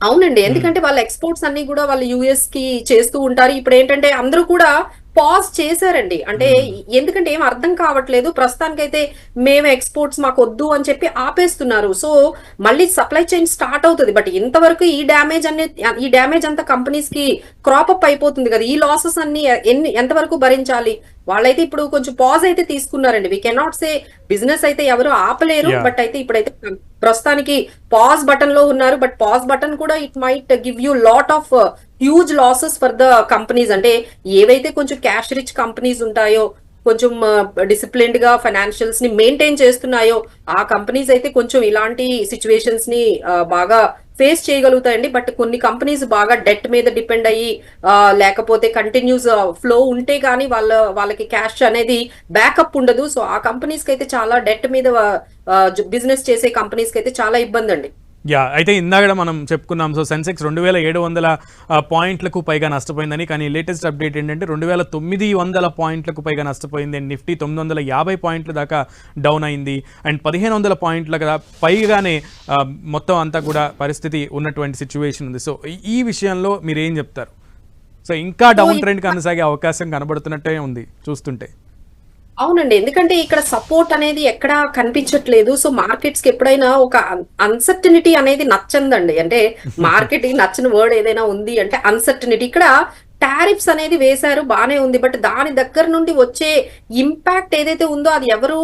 అవునండి, ఎందుకంటే వాళ్ళ ఎక్స్పోర్ట్స్ అన్ని కూడా వాళ్ళు యుఎస్ కి చేస్తూ ఉంటారు. ఇప్పుడు ఏంటంటే అందరూ కూడా పాజ్ చేశారండి. అంటే ఎందుకంటే ఏం అర్థం కావట్లేదు, ప్రస్తుతానికైతే మేము ఎక్స్పోర్ట్స్ మాకు వద్దు అని చెప్పి ఆపేస్తున్నారు. సో మళ్ళీ సప్లై చైన్ స్టార్ట్ అవుతుంది. బట్ ఇంతవరకు ఈ డ్యామేజ్ అంతా కంపెనీస్ కి క్రాప్ అప్ అయిపోతుంది కదా. ఈ లాసెస్ అన్ని ఎంతవరకు భరించాలి? వాళ్ళైతే ఇప్పుడు కొంచెం పాజ్ అయితే తీసుకున్నారండి. వీ కెనాట్ సే బిజినెస్ అయితే ఎవరు ఆపలేరు, బట్ అయితే ఇప్పుడైతే ప్రస్తుతానికి పాజ్ బటన్ లో ఉన్నారు. బట్ పాజ్ బటన్ కూడా it might give you lot of huge losses for the companies. అంటే ఏవైతే కొంచెం క్యాష్ రిచ్ కంపెనీస్ ఉంటాయో, కొంచెం డిసిప్లిన్డ్ గా ఫైనాన్షియల్స్ ని మెయింటైన్ చేస్తున్నాయో ఆ కంపెనీస్ అయితే కొంచెం ఇలాంటి సిచ్యువేషన్స్ ని బాగా ఫేస్ చేయగలుగుతాయండి. బట్ కొన్ని కంపెనీస్ బాగా డెట్ మీద డిపెండ్ అయ్యి లేకపోతే కంటిన్యూస్ ఫ్లో ఉంటే గానీ వాళ్ళకి క్యాష్ అనేది బ్యాకప్ ఉండదు. సో ఆ కంపెనీస్ కి అయితే చాలా డెట్ మీద బిజినెస్ చేసే కంపెనీస్ కి అయితే చాలా ఇబ్బంది అండి. అయితే ఇందాక మనం చెప్పుకున్నాం. సో సెన్సెక్స్ 2700 పాయింట్లకు పైగా నష్టపోయిందని. కానీ లేటెస్ట్ అప్డేట్ ఏంటంటే 2900 పాయింట్లకు పైగా నష్టపోయింది. అండ్ నిఫ్టీ 950 పాయింట్ల దాకా డౌన్ అయింది. అండ్ 1500 పాయింట్ల పైగానే మొత్తం అంతా కూడా పరిస్థితి ఉన్నటువంటి సిచ్యువేషన్ ఉంది. సో ఈ విషయంలో మీరు ఏం చెప్తారు? సో ఇంకా డౌన్ ట్రెండ్ కొనసాగే అవకాశం కనబడుతున్నట్టే ఉంది చూస్తుంటే. అవునండి, ఎందుకంటే ఇక్కడ సపోర్ట్ అనేది ఎక్కడా కనిపించట్లేదు. సో మార్కెట్స్ కి ఎప్పుడైనా ఒక అన్సర్టనిటీ అనేది నచ్చందండి. అంటే మార్కెట్ కి నచ్చిన వర్డ్ ఏదైనా ఉంది అంటే అన్సర్టనిటీ. ఇక్కడ టారిఫ్స్ అనేది వేశారు, బానే ఉంది, బట్ దాని దగ్గర నుండి వచ్చే ఇంపాక్ట్ ఏదైతే ఉందో అది ఎవరు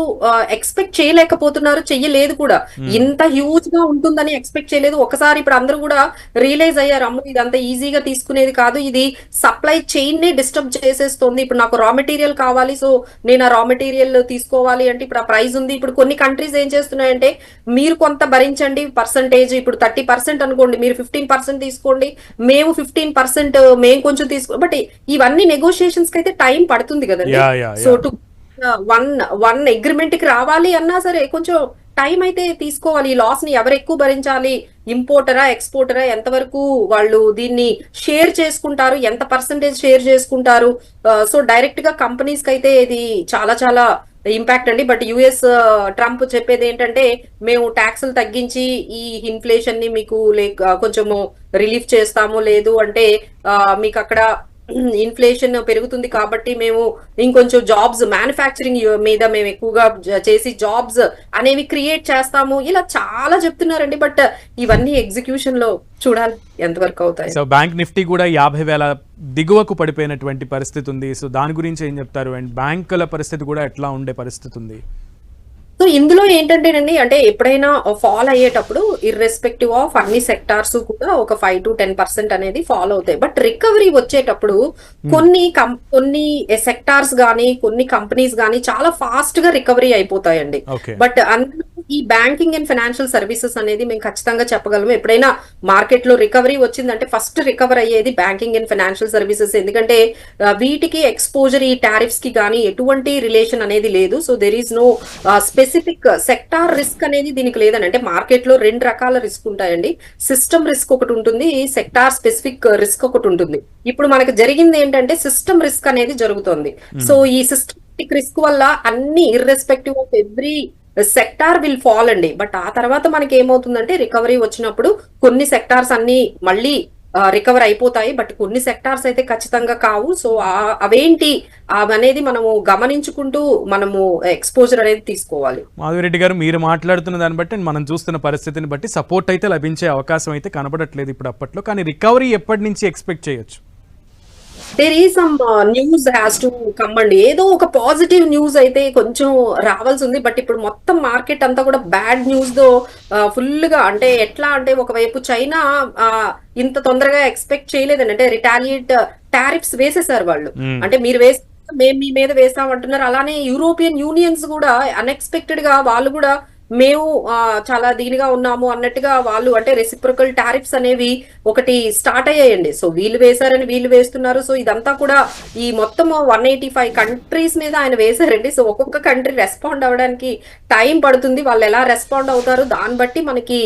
ఎక్స్పెక్ట్ చేయలేకపోతున్నారు, చెయ్యలేదు కూడా. ఇంత హ్యూజ్ గా ఉంటుందని ఎక్స్పెక్ట్ చేయలేదు. ఒకసారి ఇప్పుడు అందరూ కూడా రియలైజ్ అయ్యారు, అమ్మ ఇదంతా ఈజీగా తీసుకునేది కాదు, ఇది సప్లై చైన్ ని డిస్టర్బ్ చేసేస్తుంది. ఇప్పుడు నాకు రా మెటీరియల్ కావాలి, సో నేను ఆ రా మెటీరియల్ తీసుకోవాలి అంటే ఇప్పుడు ఆ ప్రైస్ ఉంది. ఇప్పుడు కొన్ని కంట్రీస్ ఏం చేస్తున్నాయంటే మీరు కొంత భరించండి పర్సంటేజ్, ఇప్పుడు 30% అనుకోండి, మీరు 15% తీసుకోండి, మేము 15% మేము కొంచెం బట్ ఇవన్నీ నెగోషియేషన్స్ కి అయితే టైం పడుతుంది కదండి. సో టు వన్ అగ్రిమెంట్ కి రావాలి అన్నా సరే కొంచెం టైం అయితే తీసుకోవాలి. ఈ లాస్ ని ఎవరు ఎక్కువ భరించాలి, ఇంపోర్టరా ఎక్స్పోర్టరా, ఎంతవరకు వాళ్ళు దీన్ని షేర్ చేసుకుంటారు, ఎంత పర్సంటేజ్ షేర్ చేసుకుంటారు. సో డైరెక్ట్ గా కంపెనీస్ కి అయితే ఇది చాలా చాలా ఇంపాక్ట్ అండి. బట్ యుఎస్ ట్రంప్ చెప్పేది ఏంటంటే మేము ట్యాక్సులు తగ్గించి ఈ ఇన్ఫ్లేషన్ ని మీకు కొంచెము రిలీఫ్ చేస్తాము, లేదు అంటే మీకు అక్కడ ఇన్ఫ్లేషన్ పెరుగుతుంది కాబట్టి మేము ఇంకొంచెం జాబ్స్ మ్యానుఫ్యాక్చరింగ్ మీద మేము ఎక్కువగా చేసి జాబ్స్ అనేవి క్రియేట్ చేస్తాము, ఇలా చాలా చెప్తున్నారండి. బట్ ఇవన్నీ ఎగ్జిక్యూషన్ లో చూడాలి ఎంతవరకు అవుతాయి. సో బ్యాంక్ నిఫ్టీ కూడా 50,000 దిగువకు పడిపోయినటువంటి పరిస్థితి ఉంది. సో దాని గురించి ఏం చెప్తారు? అండ్ బ్యాంకుల పరిస్థితి కూడా ఎట్లా ఉండే పరిస్థితి ఉంది? సో ఇందులో ఏంటంటేనండి, అంటే ఎప్పుడైనా ఫాల్ అయ్యేటప్పుడు ఇర్రెస్పెక్టివ్ ఆఫ్ అన్ని సెక్టార్స్ కూడా ఒక 5 to 10% అనేది ఫాల్ అవుతాయి. బట్ రికవరీ వచ్చేటప్పుడు కొన్ని సెక్టార్స్ గానీ కొన్ని కంపెనీస్ గానీ చాలా ఫాస్ట్ గా రికవరీ అయిపోతాయండి. బట్ అందులో ఈ బ్యాంకింగ్ అండ్ ఫైనాన్షియల్ సర్వీసెస్ అనేది మేము ఖచ్చితంగా చెప్పగలము. ఎప్పుడైనా మార్కెట్ లో రికవరీ వచ్చిందంటే ఫస్ట్ రికవర్ అయ్యేది బ్యాంకింగ్ అండ్ ఫైనాన్షియల్ సర్వీసెస్. ఎందుకంటే వీటికి ఎక్స్పోజర్ ఈ టారిఫ్స్ కి కానీ ఎటువంటి రిలేషన్ అనేది లేదు. So there is no specific sector risk అనేది దీనికి లేదని. అంటే మార్కెట్ లో 2 రకాల రిస్క్ ఉంటాయండి. సిస్టమ్ రిస్క్ ఒకటి ఉంటుంది, సెక్టార్ స్పెసిఫిక్ రిస్క్ ఒకటి ఉంటుంది. ఇప్పుడు మనకు జరిగింది ఏంటంటే సిస్టమ్ రిస్క్ అనేది జరుగుతుంది. సో ఈ సిస్టమిక్ రిస్క్ వల్ల అన్ని irrespective of every sector will fall అండి. బట్ ఆ తర్వాత మనకి ఏమవుతుందంటే రికవరీ వచ్చినప్పుడు కొన్ని సెక్టార్స్ అన్ని మళ్ళీ రికవర్ అయిపోతాయి, బట్ కొన్ని సెక్టార్స్ అయితే ఖచ్చితంగా కావు. సో అవేంటి అనేది మనము గమనించుకుంటూ మనము ఎక్స్పోజర్ అనేది తీసుకోవాలి. మాధవిరెడ్డి గారు, మీరు మాట్లాడుతున్న దాన్ని బట్టి మనం చూస్తున్న పరిస్థితిని బట్టి సపోర్ట్ అయితే లభించే అవకాశం అయితే కనబడట్లేదు ఇప్పుడు అప్పట్లో. కానీ రికవరీ ఎప్పటి నుంచి ఎక్స్పెక్ట్ చేయొచ్చు? There is some news has to come అండి. ఏదో ఒక పాజిటివ్ న్యూస్ అయితే కొంచెం రావాల్సి ఉంది. బట్ ఇప్పుడు మొత్తం మార్కెట్ అంతా కూడా బ్యాడ్ న్యూస్ తో ఫుల్ గా, అంటే ఎట్లా అంటే ఒకవైపు చైనా ఇంత తొందరగా ఎక్స్పెక్ట్ చేయలేదండి. అంటే రిటాలియేట్ టారిఫ్స్ వేసేసారు వాళ్ళు. అంటే మీరు మేము మీ మీద వేస్తామంటున్నారు. అలానే యూరోపియన్ యూనియన్స్ కూడా అన్ఎక్స్పెక్టెడ్ గా వాళ్ళు కూడా మేము చాలా దీనిగా ఉన్నాము అన్నట్టుగా వాళ్ళు, అంటే రెసిప్రొకల్ టారిఫ్స్ అనేవి ఒకటి స్టార్ట్ అయ్యాయండి. సో వీళ్ళు వేశారని వీళ్ళు వేస్తున్నారు. సో ఇదంతా కూడా ఈ మొత్తం 185 కంట్రీస్ మీద ఆయన వేశారండి. సో ఒక్కొక్క కంట్రీ రెస్పాండ్ అవ్వడానికి టైం పడుతుంది. వాళ్ళు ఎలా రెస్పాండ్ అవుతారు దాన్ని బట్టి మనకి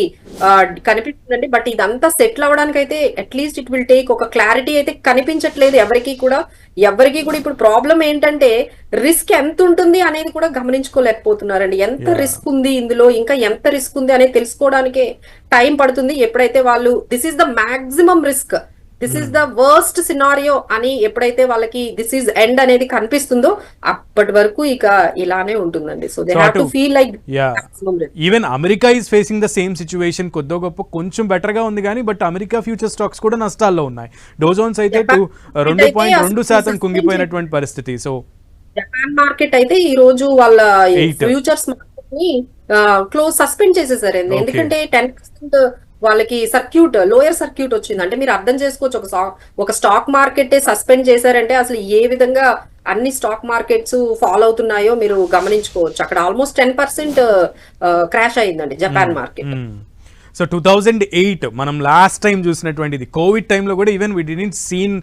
కనిపిస్తుందండి. బట్ ఇదంతా సెటిల్ అవ్వడానికి అయితే అట్లీస్ట్ ఇట్ విల్ టేక్, ఒక క్లారిటీ అయితే కనిపించట్లేదు ఎవరికి కూడా. ఇప్పుడు ప్రాబ్లం ఏంటంటే రిస్క్ ఎంత ఉంటుంది అనేది కూడా గమనించుకోలేకపోతున్నారండి. ఎంత రిస్క్ ఉంది ఇందులో, ఇంకా ఎంత రిస్క్ ఉంది అనేది తెలుసుకోవడానికే టైం పడుతుంది. ఎప్పుడైతే వాళ్ళు this is the maximum risk, this is the worst scenario అని ఎప్పుడైతే వాళ్ళకి దిస్ ఈస్ ఎండ్ అనేది కనిపిస్తుందో అప్పటి వరకు ఇక ఇలానే ఉంటుందండి. So they have to feel like even America is facing the same situation. కొద్దో గొప్ప కొంచెం బెటర్ గా ఉంది కానీ బట్ అమెరికా ఫ్యూచర్ స్టాక్స్ కూడా నష్టాల్లో ఉన్నాయి. డోజోన్స్ అయితే 2.2% కుంగిపోయినటువంటి పరిస్థితి. సో జపాన్ మార్కెట్ అయితే ఈ రోజు వాళ్ళ ఫ్యూచర్స్ మార్కెట్ ని సస్పెండ్ చేసేసారు. ఎందుకంటే 10% వాళ్ళకి లోయర్ సర్క్యూట్ వచ్చింది. అంటే మీరు అర్థం చేసుకోవచ్చు, ఒక స్టాక్ మార్కెట్ సస్పెండ్ చేశారంటే అసలు ఏ విధంగా అన్ని స్టాక్ మార్కెట్స్ ఫాలో అవుతున్నాయో మీరు గమనించుకోవచ్చు. అక్కడ ఆల్మోస్ట్ 10% క్రాష్ అయిందండి జపాన్ మార్కెట్. సో 2008 మనం లాస్ట్ టైం చూసినటువంటిది కోవిడ్ టైంలో కూడా even we didn't seen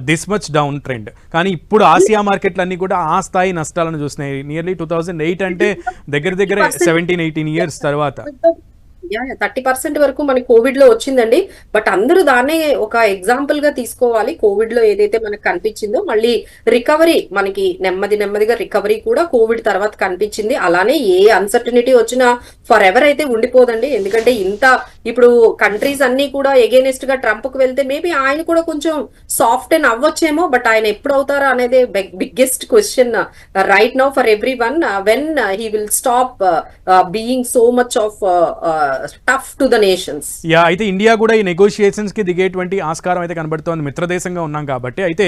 this much down trend. కానీ ఇప్పుడు ఆసియా మార్కెట్లు అన్ని కూడా ఆ స్థాయి నష్టాలను చూసినాయి. నియర్లీ 2008 అంటే దగ్గర 17-18 ఇయర్స్ తర్వాత. 30% వరకు మనకి కోవిడ్ లో వచ్చిందండి. బట్ అందరూ దాన్నే ఒక ఎగ్జాంపుల్ గా తీసుకోవాలి. కోవిడ్ లో ఏదైతే మనకు కనిపించిందో మళ్ళీ రికవరీ మనకి నెమ్మదిగా రికవరీ కూడా కోవిడ్ తర్వాత కనిపించింది. అలానే ఏ అన్సర్టనిటీ వచ్చినా ఫర్ ఎవర్ అయితే ఉండిపోదండి. ఎందుకంటే ఇప్పుడు కంట్రీస్ అన్ని కూడా ఎగేనెస్ట్ గా ట్రంప్ కు వెళ్తే మేబీ ఆయన కూడా కొంచెం సాఫ్ట్ అండ్ అవ్వచ్చేమో. బట్ ఆయన ఎప్పుడు అవుతారా అనేది biggest question right now for every one. When he will stop being so much of tough to the nations. అయితే ఇండియా కూడా ఈ నెగోషియేషన్స్ కి దిగేటువంటి ఆస్కారం అయితే కనబడుతోంది, మిత్రదేశంగా ఉన్నాం కాబట్టి. అయితే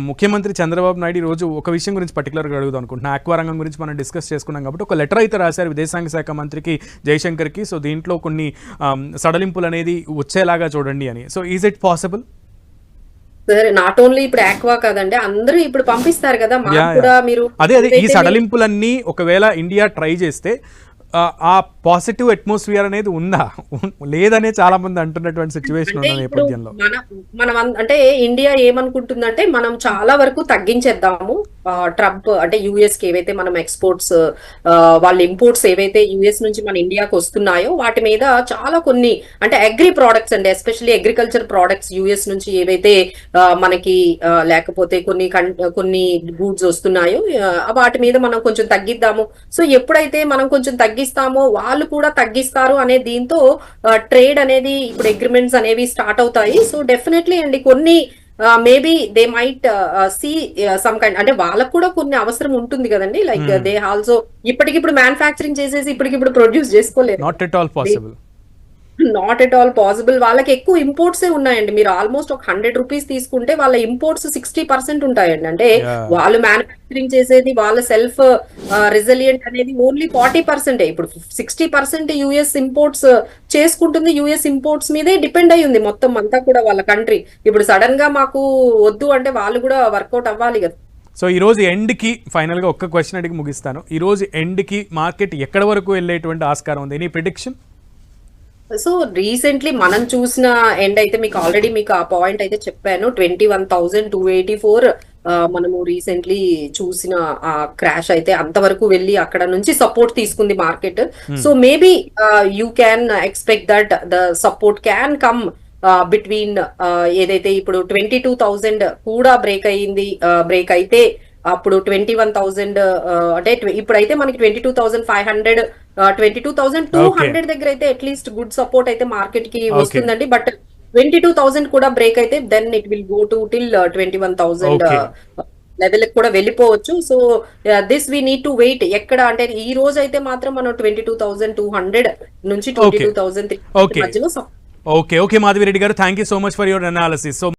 ముఖ్యమంత్రి చంద్రబాబు నాయుడు ఈ రోజు ఒక విషయం గురించి పర్టికులర్గా అడుగుదాం అనుకుంటున్నా. ఆక్వా రంగం గురించి మనం డిస్కస్ చేసుకున్నాం కాబట్టి ఒక లెటర్ అయితే రాశారు విదేశాంగ శాఖ మంత్రికి జైశంకర్కి. సో దీంట్లో కొన్ని సడలింపులు అనేది వచ్చేలాగా చూడండి అని. So is it possible? సరే, నాట్ ఓన్లీ ఇప్పుడు ఆక్వా కాదండి, అందరూ ఇప్పుడు పంపిస్తారు కదా మాకు కూడా. మీరు అదే ఈ సడలింపులన్నీ ఒకవేళ ఇండియా ట్రై చేస్తే ఆ పాజిటివ్ అట్మాస్ఫియర్ అనేది ఉందా లేదనే చాలా మంది అంటున్నటువంటి సిచ్యువేషన్ ఉన్న నేపథ్యంలో మనం అంటే ఇండియా ఏమనుకుంటుందంటే మనం చాలా వరకు తగ్గించేద్దాము. ట్రంప్ అంటే యుఎస్ కి ఏవైతే మనం ఎక్స్పోర్ట్స్ వాళ్ళ ఇంపోర్ట్స్ ఏవైతే యుఎస్ నుంచి మన ఇండియాకి వస్తున్నాయో వాటి మీద చాలా కొన్ని అంటే అగ్రి ప్రోడక్ట్స్ అండి, ఎస్పెషల్లీ అగ్రికల్చర్ ప్రోడక్ట్స్ యుఎస్ నుంచి ఏవైతే మనకి లేకపోతే కొన్ని గూడ్స్ వస్తున్నాయో వాటి మీద మనం కొంచెం తగ్గిద్దాము. సో ఎప్పుడైతే మనం కొంచెం తగ్గిస్తామో వాళ్ళు కూడా తగ్గిస్తారు అనే దీంతో ట్రేడ్ అనేది ఇప్పుడు అగ్రిమెంట్స్ అనేవి స్టార్ట్ అవుతాయి. సో డెఫినెట్లీ అండి కొన్ని maybe they might see some kind అంటే వాళ్ళకు కూడా కొన్ని అవసరం ఉంటుంది కదండి. లైక్ దే ఆల్సో ఇప్పటికిప్పుడు మ్యానుఫ్యాక్చరింగ్ చేసేసి ఇప్పటికిప్పుడు ప్రొడ్యూస్ చేసుకోలేదు. Not at all possible. Not at all possible. వాళ్ళకి ఎక్కువ ఇంపోర్ట్సే ఉన్నాయండి. మీరు ఆల్మోస్ట్ ఒక 100 రూపీస్ తీసుకుంటే వాళ్ళ ఇంపోర్ట్స్ 60% ఉంటాయండి. అంటే వాళ్ళు మ్యానుఫ్యాక్చరింగ్ చేసేది వాళ్ళ సెల్ఫ్ రెసిలియంట్ అనేది ఓన్లీ 40%. ఇప్పుడు 60% యుఎస్ ఇంపోర్ట్స్ చేసుకుంటుంది. యుఎస్ ఇంపోర్ట్స్ మీదే డిపెండ్ అయి ఉంది మొత్తం అంతా కూడా వాళ్ళ కంట్రీ. ఇప్పుడు సడన్ గా మాకు వద్దు అంటే వాళ్ళు కూడా వర్కౌట్ అవ్వాలి కదా. సో ఈ రోజు ఎండ్కి ఫైనల్గా ఒక్క క్వశ్చన్ అడిగి ముగిస్తాను. ఈ రోజు ఎండ్కి మార్కెట్ ఎక్కడ వరకు వెళ్ళేటువంటి ఆస్కారం ఉంది? Any prediction? సో రీసెంట్లీ మనం చూసిన ఎండ్ అయితే మీకు ఆల్రెడీ మీకు ఆ పాయింట్ అయితే చెప్పాను. 21,284 మనము రీసెంట్లీ చూసిన ఆ క్రాష్ అయితే అంతవరకు వెళ్ళి అక్కడ నుంచి సపోర్ట్ తీసుకుంది market. So maybe you can expect that the support can come between ఏదైతే ఇప్పుడు 22,000 కూడా బ్రేక్ అయ్యింది. బ్రేక్ అయితే అప్పుడు 21,000 అంటే ఇప్పుడైతే మనకి 22,500 22,200 దగ్గర అయితే అట్లీస్ట్ గుడ్ సపోర్ట్ అయితే మార్కెట్ కి వస్తుందండి. బట్ 22,000 కూడా బ్రేక్ అయితే then it will go to till 21,000 level కూడా వెళ్ళిపోవచ్చు. So this we need to wait. ఎక్కడ అంటే ఈ రోజు అయితే మాత్రం మనం 22,200 నుంచి 22,300 మధ్యలో. ఓకే మాధవి రెడ్డి గారు, thank you so much for your analysis. So